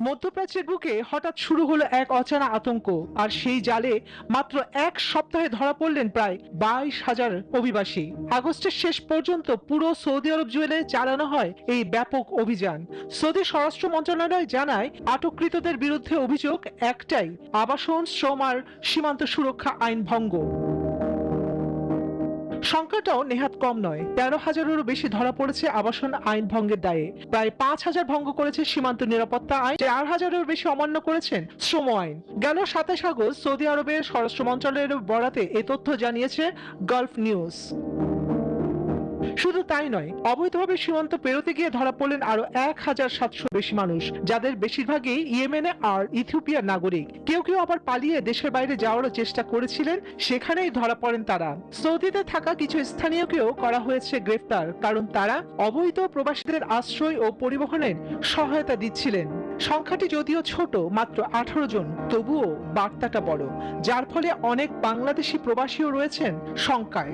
মধ্যপ্রাচ্যের বুকে হঠাৎ শুরু হলো এক অচেনা আতঙ্ক, আর সেই জালে মাত্র এক সপ্তাহে ধরা পড়লেন প্রায় 22,000 অভিবাসী। আগস্টের শেষ পর্যন্ত পুরো সৌদি আরব জুড়ে চালানো হয় এই ব্যাপক অভিযান। সৌদি স্বরাষ্ট্র মন্ত্রণালয় জানায়, আটককৃতদের বিরুদ্ধে অভিযোগ একটাই, আবাসন, শ্রম আর সীমান্ত সুরক্ষা আইন ভঙ্গ। সংখ্যাটাও নেহাত কম নয়, 13,000-এরও বেশি ধরা পড়েছে আবাসন আইন ভঙ্গের দায়ে, প্রায় 5,000 ভঙ্গ করেছে সীমান্ত নিরাপত্তা আইন, 4,000-এরও বেশি অমান্য করেছেন শ্রম আইন। গেল 27 আগস্ট সৌদি আরবের স্বরাষ্ট্র মন্ত্রণালয়ের বরাতে এ তথ্য জানিয়েছে গালফ নিউজ। শুধু তাই নয়, অবৈধভাবে সীমান্ত পেরোতে গিয়ে ধরা পড়লেন আরো 1,700 বেশি মানুষ, যাদের বেশিরভাগই ইয়েমেনে আর ইথিওপিয়ার নাগরিক। কেউ কেউ আবার পালিয়ে দেশের বাইরে যাওয়ারও চেষ্টা করেছিলেন, সেখানেই ধরা পড়েন তারা। সৌদিতে থাকা কিছু স্থানীয়কেও করা হয়েছে গ্রেফতার, কারণ তারা অবৈধ প্রবাসীদের আশ্রয় ও পরিবহনের সহায়তা দিচ্ছিলেন। সংখ্যাটি যদিও ছোট, মাত্র 18 জন, তবুও বার্তাটা বড়, যার ফলে অনেক বাংলাদেশি প্রবাসীও রয়েছেন শঙ্কায়।